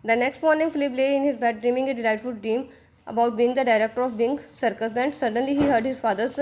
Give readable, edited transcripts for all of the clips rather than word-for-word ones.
The next morning, Philip lay in his bed dreaming a delightful dream about being the director of Bing Circus Band. Suddenly he heard his father's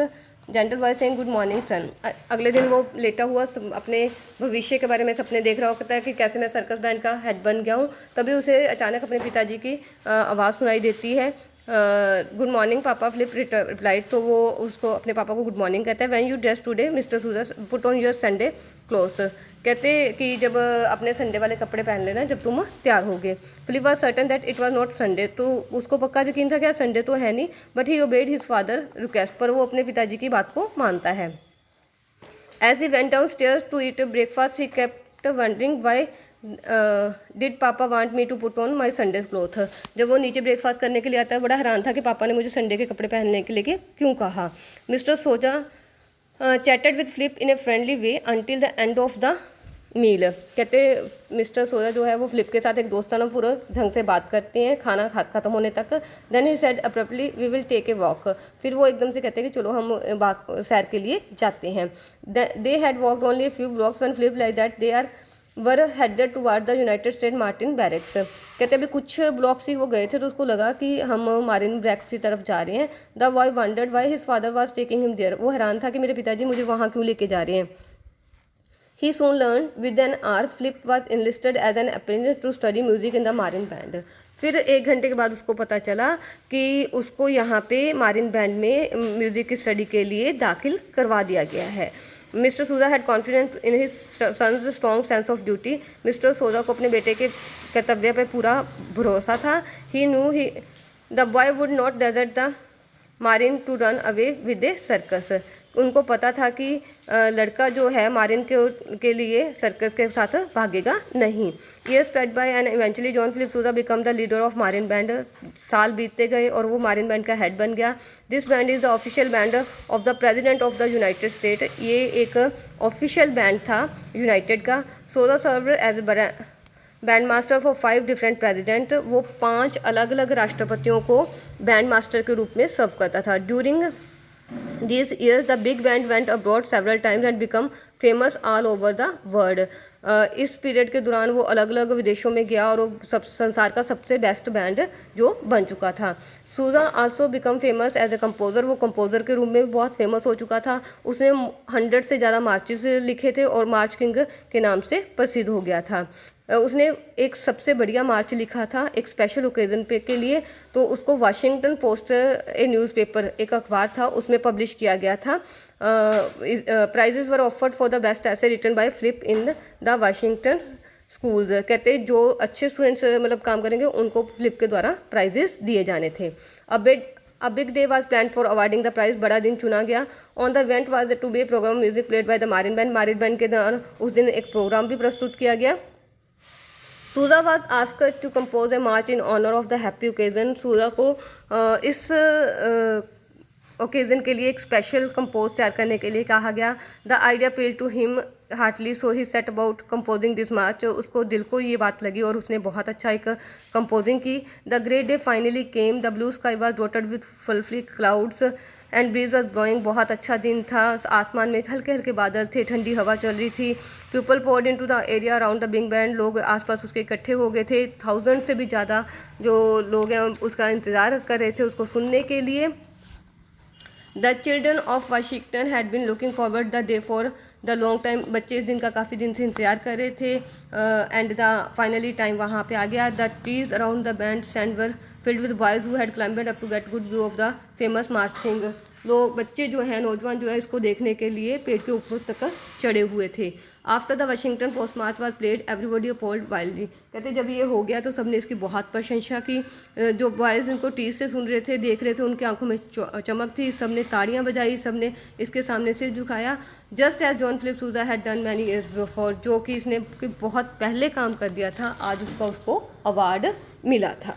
gentle voice saying good morning son. अगले दिन वो लेटा हुआ अपने भविष्य के बारे में सपने देख रहा होता है कि कैसे मैं सर्कस बैंड का हेड बन गया हूँ। तभी उसे अचानक अपने पिताजी की आवाज़ सुनाई देती है, गुड मॉर्निंग पापा। फ्लिप रिप्लाइड, तो वो उसको अपने पापा को गुड मॉर्निंग कहता है। When you dress today mister Sousa put on your Sunday clothes, कहते कि जब अपने संडे वाले कपड़े पहन लेना जब तुम तैयार होगे। Philip was certain that it was not Sunday, तो उसको पक्का यकीन था कि संडे तो है नहीं, but he obeyed his father request, पर वो अपने पिताजी की बात को मानता है। As he went down stairs to eat breakfast he kept wondering why did papa want me to put on my Sunday's clothes. जब वो नीचे ब्रेकफास्ट करने के लिए आता है बड़ा हैरान था कि पापा ने मुझे संडे के कपड़े पहनने के लिए क्यों कहा। Mister Sousa chatted with Flip in a friendly way until the end of the meal, कहते मिस्टर सोजा जो है वो फ्लिप के साथ एक दोस्ताना पूरा ढंग से बात करते हैं खाना खत्म होने तक। Then he said abruptly we will take a walk, फिर वो एकदम से कहते हैं कि चलो हम सैर के लिए जाते हैं। They had walked only a few blocks when Flip like that they are were headed toward the United State Martin barracks, कहते अभी कुछ ब्लॉक्स ही वो गए थे तो उसको लगा कि हम मार्टिन बैरिक्स की तरफ जा रहे हैं। The boy wondered why his father was taking him there, वो हैरान था कि मेरे पिताजी मुझे वहाँ क्यों लेके जा रहे हैं। He soon learned with an hour Flip was enlisted as an apprentice to study music in the Marine Band. फिर 1 घंटे के बाद उसको पता चला कि उसको यहाँ पे मारिन बैंड में म्यूज़िक की स्टडी के लिए दाखिल करवा दिया गया है। Mister Sousa had confidence in his son's strong sense of duty, mister Sousa को अपने बेटे के कर्तव्य पर पूरा भरोसा था। He knew he the boy would not desert the Marine to run away with a circus, उनको पता था कि लड़का जो है मारिन के लिए सर्कस के साथ भागेगा नहीं। Years passed by and eventually John Philip Sousa become the leader of Marine band, साल बीतते गए और वो मारिन बैंड का हेड बन गया। This band is the official band of the president of the United State, ये एक ऑफिशियल बैंड था यूनाइटेड का। Sousa serve as band master for 5 different president, वो 5 अलग अलग राष्ट्रपतियों को बैंड मास्टर के रूप में सर्व करता था। During these years the big band went abroad several times and become famous all over the world. इस पीरियड के दौरान वो अलग अलग विदेशों में गया और वो संसार का सबसे बेस्ट बैंड जो बन चुका था। Sousa also become famous as a composer, वो कंपोज़र के रूप में भी बहुत फेमस हो चुका था। उसने 100 से ज़्यादा मार्चेस लिखे थे और मार्च किंग के नाम से प्रसिद्ध हो गया था। उसने एक सबसे बढ़िया मार्च लिखा था एक स्पेशल ओकेज़न पे के लिए, तो उसको वाशिंगटन पोस्ट ए न्यूज़पेपर एक अखबार था उसमें पब्लिश किया गया था। Prizes were offered for the best essay written by flip in the Washington schools, कहते जो अच्छे स्टूडेंट्स मतलब काम करेंगे उनको फ्लिप के द्वारा प्राइजेस दिए जाने थे। A big day was planned for awarding the prize, बड़ा दिन चुना गया। On the event was to be a program music played by the Marine Band, Marin band के दौरान उस दिन एक प्रोग्राम भी प्रस्तुत किया गया। Sousa was asked to compose a march in honour of the happy occasion, Sousa को इस ओकेज़न के लिए एक स्पेशल कंपोज तैयार करने के लिए कहा गया। The idea appeal to him heartily, so he set about composing this march, उसको दिल को ये बात लगी और उसने बहुत अच्छा एक कंपोजिंग की। The great day finally came, the blue sky was dotted with fluffy clouds and breeze was blowing, बहुत अच्छा दिन था, आसमान में हल्के हल्के बादल थे, ठंडी हवा चल रही थी। People poured into the area around the big band, लोग आसपास उसके इकट्ठे हो गए थे। 1000 से भी ज़्यादा जो लोग हैं उसका इंतज़ार कर रहे थे उसको सुनने के लिए। The children of Washington had been looking forward the day for the long time, बच्चे इस दिन का काफ़ी दिन से इंतजार कर रहे थे। एंड द फाइनली टाइम वहाँ पे आ गया। The trees around the band stand were filled with boys who had climbed up to get good view of the famous march king, लोग बच्चे जो हैं नौजवान जो है इसको देखने के लिए पेड़ के ऊपर तक चढ़े हुए थे। After the Washington post March was played everybody appalled wildly, कहते जब ये हो गया तो सबने इसकी बहुत प्रशंसा की। जो बॉयज़ इनको टीज से सुन रहे थे देख रहे थे उनकी आंखों में चमक थी, सबने ताड़ियाँ बजाई, सबने इसके सामने सिर झुकाया। जस्ट एज जॉन फिलिप सूजा had done many years before, जो कि इसने बहुत पहले काम कर दिया था, आज उसको अवार्ड मिला था।